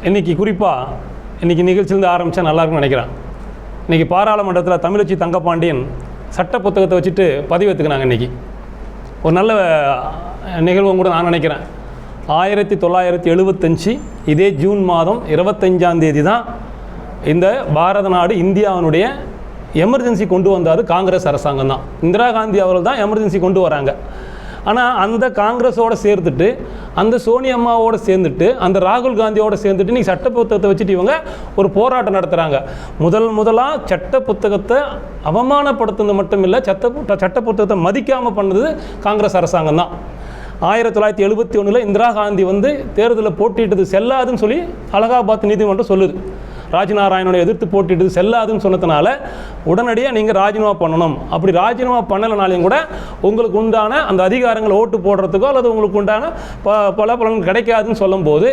இன்றைக்கி குறிப்பாக இன்றைக்கி நிகழ்ச்சியிலேருந்து ஆரம்பித்தா நல்லாயிருக்குன்னு நினைக்கிறேன். இன்றைக்கி பாராளுமன்றத்தில் தமிழச்சி தங்கப்பாண்டியன் சட்ட புத்தகத்தை வச்சுட்டு பதிவேற்றுக்குனாங்க. இன்றைக்கி ஒரு நல்ல நிகழ்வும் கூட நான் நினைக்கிறேன். 1975 இதே ஜூன் மாதம் 25ஆம் தேதி தான் இந்த பாரத நாடு இந்தியாவினுடைய எமர்ஜென்சி கொண்டு வந்தது காங்கிரஸ் அரசாங்கம் தான். இந்திரா காந்தி அவர்கள் தான் எமர்ஜென்சி கொண்டு வராங்க. ஆனால் அந்த காங்கிரஸோடு சேர்த்துட்டு, அந்த சோனியா அம்மாவோடு சேர்ந்துட்டு, அந்த ராகுல் காந்தியோடு சேர்ந்துட்டு இன்றைக்கி சட்ட புத்தகத்தை வச்சுட்டு இவங்க ஒரு போராட்டம் நடத்துகிறாங்க. முதலாக சட்ட புத்தகத்தை அவமானப்படுத்துனது மட்டும் இல்லை, சட்ட புத்தகத்தை மதிக்காமல் பண்ணது காங்கிரஸ் அரசாங்கம் தான். 1971 இந்திரா காந்தி தேர்தலில் போட்டியிட்டது செல்லாதுன்னு சொல்லி அலகாபாத் நீதிமன்றம் சொல்லுது. ராஜ்நாராயணனை எதிர்த்து போட்டிட்டு செல்லாதுன்னு சொன்னதுனால உடனடியாக நீங்கள் ராஜினாமா பண்ணணும். அப்படி ராஜினாமா பண்ணலைனாலையும் கூட உங்களுக்கு உண்டான அந்த அதிகாரங்களை ஓட்டு போடுறதுக்கோ அல்லது உங்களுக்கு உண்டான பல பலன் கிடைக்காதுன்னு சொல்லும்போது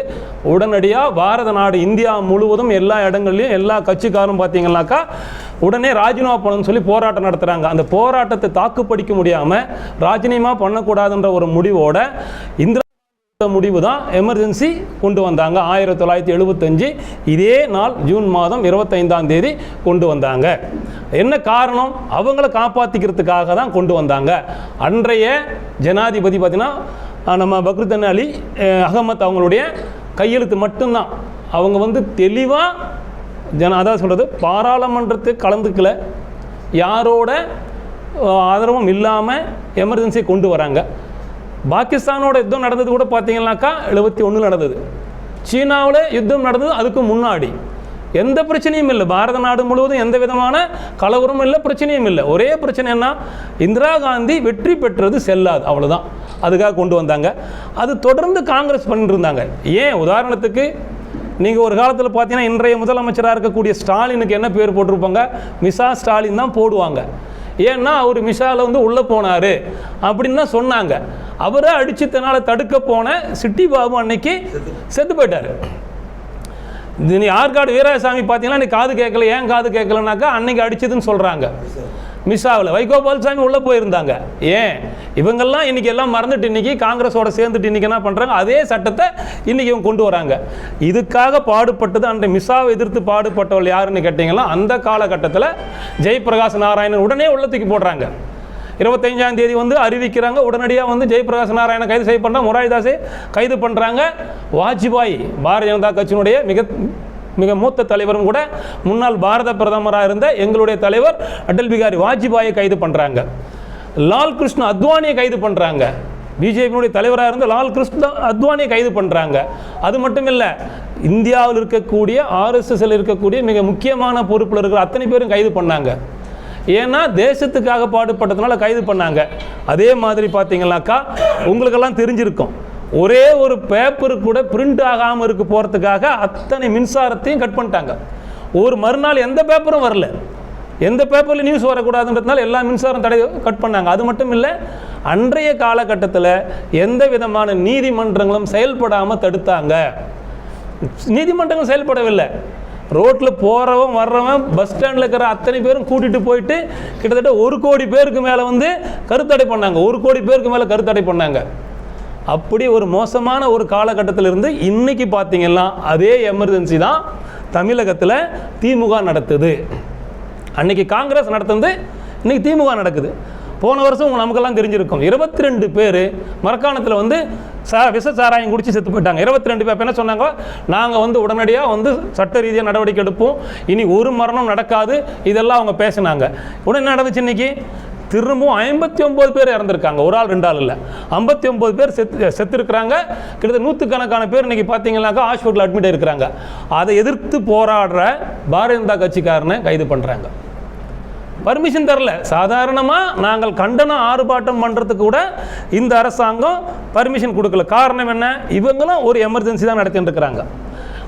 உடனடியாக பாரத நாடு இந்தியா முழுவதும் எல்லா இடங்கள்லையும் எல்லா கட்சிக்காரும் பார்த்தீங்கன்னாக்கா உடனே ராஜினாமா பண்ணணும்னு சொல்லி போராட்டம் நடத்துகிறாங்க. அந்த போராட்டத்தை தாக்குப்பிடிக்க முடியாமல் ராஜினாமா பண்ணக்கூடாதுன்ற ஒரு முடிவோட இந்திரா முடிவு தான் எமர்ஜென்சி கொண்டு வந்தாங்க. 1975 இதே நாள் ஜூன் மாதம் 25ஆம் தேதி கொண்டு வந்தாங்க. என்ன காரணம்? அவங்கள காப்பாற்றிக்கிறதுக்காக தான் கொண்டு வந்தாங்க. அன்றைய ஜனாதிபதி பார்த்தீங்கன்னா நம்ம பக்ருத்தன் அலி அகமத் அவங்களுடைய கையெழுத்து மட்டும்தான். அவங்க தெளிவாக அதான் சொல்கிறது, பாராளுமன்றத்துக்கு கலந்துக்கல, யாரோட ஆதரவும் இல்லாமல் எமர்ஜென்சி கொண்டு வராங்க. பாகிஸ்தானோட யுத்தம் நடந்தது கூட பார்த்தீங்கன்னாக்கா 71 நடந்தது. சீனாவில் யுத்தம் நடந்தது அதுக்கு முன்னாடி. எந்த பிரச்சனையும் இல்லை, பாரத நாடு முழுவதும் எந்த விதமான கலவரமும் இல்லை, பிரச்சனையும் இல்லை. ஒரே பிரச்சனை என்ன, இந்திரா காந்தி வெற்றி பெற்றது செல்லாது, அவ்வளோதான். அதுக்காக கொண்டு வந்தாங்க. அது தொடர்ந்து காங்கிரஸ் பண்ணிட்டு இருந்தாங்க. ஏன் உதாரணத்துக்கு நீங்கள் ஒரு காலத்தில் பார்த்தீங்கன்னா இன்றைய முதலமைச்சராக இருக்கக்கூடிய ஸ்டாலினுக்கு என்ன பேர் போட்டிருப்பாங்க? மிசா ஸ்டாலின் தான் போடுவாங்க. ஏன்னா அவர் மிசாவில் உள்ளே போனார் அப்படின்னு தான் சொன்னாங்க. அவரை அடிச்சதுனால தடுக்க போன சிட்டி பாபு அன்னைக்கு செத்து போயிட்டார். நீ ஆற்காடு வீராசாமி பார்த்தீங்கன்னா நீ காது கேட்கல, ஏன் காது கேட்கலனாக்கா அன்னைக்கு அடிச்சதுன்னு சொல்கிறாங்க. மிசாவில் வைகோபால்சாமி உள்ளே போயிருந்தாங்க. ஏன் இவங்கெல்லாம் இன்றைக்கி எல்லாம் மறந்துட்டு இன்றைக்கி காங்கிரஸோட சேர்ந்துட்டு இன்றைக்கி என்ன பண்ணுறாங்க, அதே சட்டத்தை இன்றைக்கி இவங்க கொண்டு வராங்க. இதுக்காக பாடுபட்டது அன்றைய மிசாவை எதிர்த்து பாடுபட்டவள் யாருன்னு கேட்டிங்கன்னா அந்த காலகட்டத்தில் ஜெயபிரகாஷ் நாராயணன் உடனே உள்ளத்துக்கு போடுறாங்க. 25ஆம் தேதி அறிவிக்கிறாங்க. உடனடியாக ஜெயபிரகாஷ் நாராயணன் கைது செய்யப்படுறாங்க, மொராரிதாஸை கைது பண்ணுறாங்க. வாஜ்பாய் பாரதிய ஜனதா கட்சியினுடைய மிக மூத்த தலைவரும் கூட முன்னாள் பாரத பிரதமராக இருந்த எங்களுடைய தலைவர் அடல் பிகாரி வாஜ்பாயை கைது பண்ணுறாங்க. லால் கிருஷ்ண அத்வானியை கைது பண்ணுறாங்க. பிஜேபியினுடைய தலைவராக இருந்த லால் கிருஷ்ண அத்வானியை கைது பண்ணுறாங்க. அது மட்டும் இல்லை, இந்தியாவில் இருக்கக்கூடிய RSSல் இருக்கக்கூடிய மிக முக்கியமான பொறுப்பில் இருக்கிற அத்தனை பேரும் கைது பண்ணாங்க. ஏன்னா தேசத்துக்காக பாடுபட்டதுனால கைது பண்ணாங்க. அதே மாதிரி பார்த்தீங்கன்னாக்கா உங்களுக்கெல்லாம் தெரிஞ்சிருக்கும், ஒரே ஒரு பேப்பரு கூட பிரிண்ட் ஆகாமல் இருக்க போகிறதுக்காக அத்தனை மின்சாரத்தையும் கட் பண்ணிட்டாங்க. ஒரு மறுநாள் எந்த பேப்பரும் வரல, எந்த பேப்பரில் நியூஸ் வரக்கூடாதுன்றதுனால எல்லா மின்சாரம் கட் பண்ணாங்க. அது மட்டும் இல்லை, அன்றைய காலகட்டத்தில் எந்த விதமான நீதிமன்றங்களும் செயல்படாமல் தடுத்தாங்க. நீதிமன்றங்கள் செயல்படவில்லை. ரோட்டில் போகிறவன் வர்றவன் பஸ் ஸ்டாண்டில் இருக்கிற அத்தனை பேரும் கூட்டிகிட்டு போயிட்டு கிட்டத்தட்ட 1 கோடி பேருக்கு மேலே கருத்தடை பண்ணாங்க. 1 கோடி பேருக்கு மேலே கருத்தடை பண்ணாங்க. அப்படி ஒரு மோசமான ஒரு காலகட்டத்தில் இருந்து இன்னைக்கு பார்த்தீங்கன்னா அதே எமர்ஜென்சி தான் தமிழகத்தில் திமுக நடத்துது. அன்னைக்கு காங்கிரஸ் நடத்துது, இன்னைக்கு திமுக நடக்குது. போன வருஷம் நமக்கெல்லாம் தெரிஞ்சிருக்கும், 22 பேர் மரக்காணத்தில் விஷ சாராயம் குடிச்சு செத்து போயிட்டாங்க. 22 பேர். என்ன சொன்னாங்க, நாங்கள் உடனடியாக சட்ட ரீதியாக நடவடிக்கை எடுப்போம், இனி ஒரு மரணம் நடக்காது, இதெல்லாம் அவங்க பேசினாங்க. உடனே என்ன நடந்துச்சு, இன்னைக்கு திரும்பவும் 59 பேர் இறந்துருக்காங்க. ஒரு ஆள் 2 ஆள் இல்லை, 59 பேர் செத்துருக்குறாங்க. கிட்டத்தட்ட 100கணக்கான பேர் இன்றைக்கி பார்த்தீங்கன்னாக்கா ஹாஸ்பிட்டல் அட்மிட் ஆகிருக்கிறாங்க. அதை எதிர்த்து போராடுற பாரதிய ஜனதா கட்சிக்காரனை கைது பண்ணுறாங்க. பர்மிஷன் தரல. சாதாரணமாக நாங்கள் கண்டனம் ஆர்ப்பாட்டம் பண்ணுறதுக்கு கூட இந்த அரசாங்கம் பர்மிஷன் கொடுக்கல. காரணம் என்ன, இவங்களும் ஒரு எமர்ஜென்சி தான் நடத்திட்டு இருக்கிறாங்க.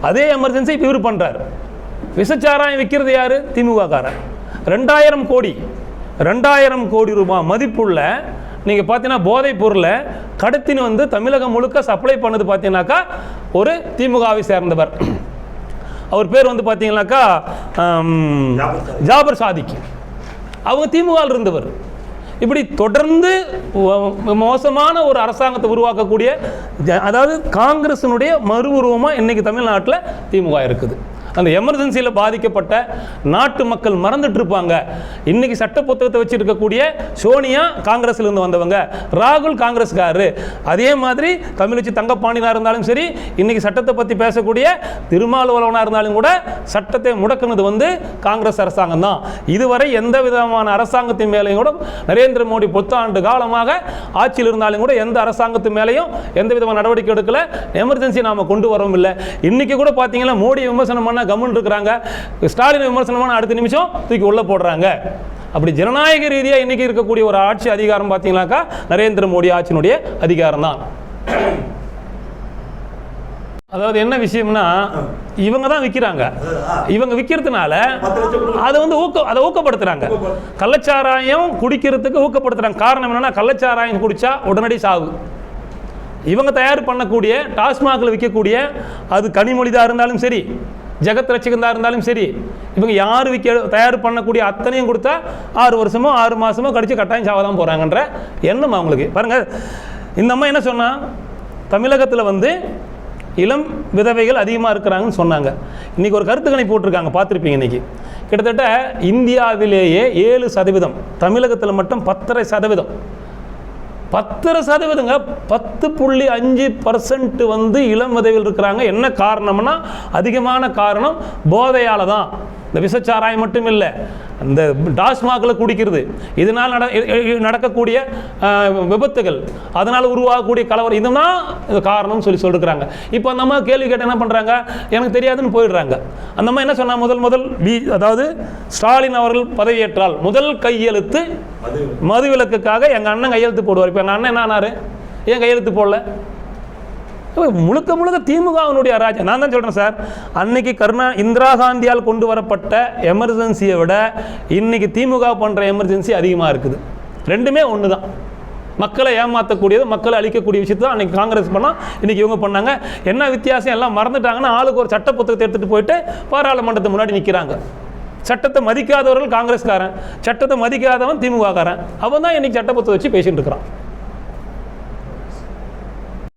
அதே எமர்ஜென்சி இப்போ இவர் பண்ணுறாரு. விஷச்சாராயம் விற்கிறது யார், திமுககாரன். 2000 கோடி ரூபாய் மதிப்புள்ள நீங்கள் பார்த்தீங்கன்னா போதைப் பொருளை கடத்தின்னு தமிழகம் முழுக்க சப்ளை பண்ணது பார்த்தீங்கன்னாக்கா ஒரு திமுகவை சேர்ந்தவர். அவர் பேர் பார்த்தீங்கன்னாக்கா ஜாபர் சாதிக். அவங்க திமுகவில் இருந்தவர். இப்படி தொடர்ந்து மோசமான ஒரு அரசாங்கத்தை உருவாக்கக்கூடிய, அதாவது காங்கிரஸினுடைய மறு உருவமாக இன்னைக்கு தமிழ்நாட்டில் திமுக இருக்குது. அந்த எமர்ஜென்சியில் பாதிக்கப்பட்ட நாட்டு மக்கள் மறந்துட்டு இருப்பாங்க. இன்னைக்கு சட்ட புத்தகத்தை வச்சிருக்கக்கூடிய சோனியா காங்கிரஸ்லேருந்து வந்தவங்க, ராகுல் காங்கிரஸ்காரரு, அதே மாதிரி தமிழச்சி தங்கப்பாண்டியனாக இருந்தாலும் சரி, இன்னைக்கு சட்டத்தை பற்றி பேசக்கூடிய திருமாவளவனாக இருந்தாலும் கூட சட்டத்தை முடக்குனது காங்கிரஸ் அரசாங்கம் தான். இதுவரை எந்த விதமான அரசாங்கத்தின் மேலேயும் கூட நரேந்திர மோடி 10 ஆண்டு காலமாக ஆட்சியில் இருந்தாலும் கூட எந்த அரசாங்கத்தின் மேலேயும் எந்த விதமான நடவடிக்கை எடுக்கல. எமர்ஜென்சி நாம கொண்டு வரவும் இல்லை. இன்னைக்கு கூட பார்த்தீங்கன்னா மோடி விமர்சனம் பண்ண கவர்மெண்ட் இருக்கிறாங்க, ஸ்டாலின் விமர்சனமான அடுத்த நிமிஷம் தூக்கி உள்ள போடுறாங்க. அப்படி ஜனநாயக ரீதியாக இன்னைக்கு இருக்கக்கூடிய ஒரு ஆட்சி அதிகாரம் பார்த்தீங்கன்னாக்கா நரேந்திர மோடி ஆட்சியினுடைய அதிகாரம் தான். அதாவது என்ன விஷயம்னா, இவங்க தான் விற்கிறாங்க. இவங்க விற்கிறதுனால அதை அதை ஊக்கப்படுத்துறாங்க. கள்ளச்சாராயம் குடிக்கிறதுக்கு ஊக்கப்படுத்துறாங்க. காரணம் என்னன்னா, கள்ளச்சாராயம் குடிச்சா உடனடி சாவு. இவங்க தயார் பண்ணக்கூடிய டாஸ்மாகில் விற்கக்கூடிய அது கனிமொழிதாக இருந்தாலும் சரி, ஜெகத் ரட்சகந்தா இருந்தாலும் சரி, இவங்க யார் தயார் பண்ணக்கூடிய அத்தனையும் கொடுத்தா 6 வருஷமோ 6 மாதமோ கடிச்சு கட்டாயம் சாவதான் போகிறாங்கன்ற எண்ணம் அவங்களுக்கு. பாருங்கள், இந்த அம்மா என்ன சொன்னால், தமிழகத்தில் இளம் விதவைகள் அதிகமாக இருக்கிறாங்கன்னு சொன்னாங்க. இன்றைக்கி ஒரு கருத்து கணிப்பு போட்டிருக்காங்க, பார்த்துருப்பீங்க. இன்றைக்கி கிட்டத்தட்ட இந்தியாவிலேயே 7%, தமிழகத்தில் மட்டும் 10.5%. 10%ங்க, 10.5% இளம் விதவைகள் இருக்கிறாங்க. என்ன காரணம்னா, அதிகமான காரணம் போதையால் தான். இந்த விசச்சாராயம் மட்டும் இல்லை, அந்த டாஸ்மாகில் குடிக்கிறது, இதனால் நடக்கக்கூடிய விபத்துகள், அதனால் உருவாகக்கூடிய கலவரம், இதுதான் இது காரணம்னு சொல்லியிருக்கிறாங்க. இப்போ அந்த அம்மா கேள்வி கேட்டு என்ன பண்ணுறாங்க, எனக்கு தெரியாதுன்னு போயிடுறாங்க. அந்த அம்மா என்ன சொன்னால், முதல் அதாவது ஸ்டாலின் அவர்கள் பதவியேற்றால் முதல் கையெழுத்து மதுவிலக்குக்காக எங்கள் அண்ணன் கையெழுத்து போடுவார். இப்போ எங்கள் அண்ணன் என்ன ஆனார், ஏன் கையெழுத்து போடல? முழுக்க முழுக்க திமுகவினுடைய ராஜ்யம். நான் தான் சொல்கிறேன் சார், அன்னைக்கு இந்திரா காந்தியால் கொண்டு வரப்பட்ட எமர்ஜென்சியை விட இன்னைக்கு திமுக பண்ணுற எமர்ஜென்சி அதிகமாக இருக்குது. ரெண்டுமே ஒன்று தான். மக்களை ஏமாற்றக்கூடியது, மக்களை அழிக்கக்கூடிய விஷயத்தை தான் அன்றைக்கி காங்கிரஸ் பண்ணால், இன்றைக்கி இவங்க பண்ணாங்க. என்ன வித்தியாசம், எல்லாம் மறந்துட்டாங்கன்னா ஆளுக்கு ஒரு சட்ட புத்தகத்தை எடுத்துகிட்டு போயிட்டு பாராளுமன்றத்துக்கு முன்னாடி நிற்கிறாங்க. சட்டத்தை மதிக்காதவர்கள் காங்கிரஸ்காரன், சட்டத்தை மதிக்காதவன் திமுககாரன். அவன் தான் இன்றைக்கி சட்ட புத்தகத்தை வச்சு பேசிகிட்டு இருக்கிறான்.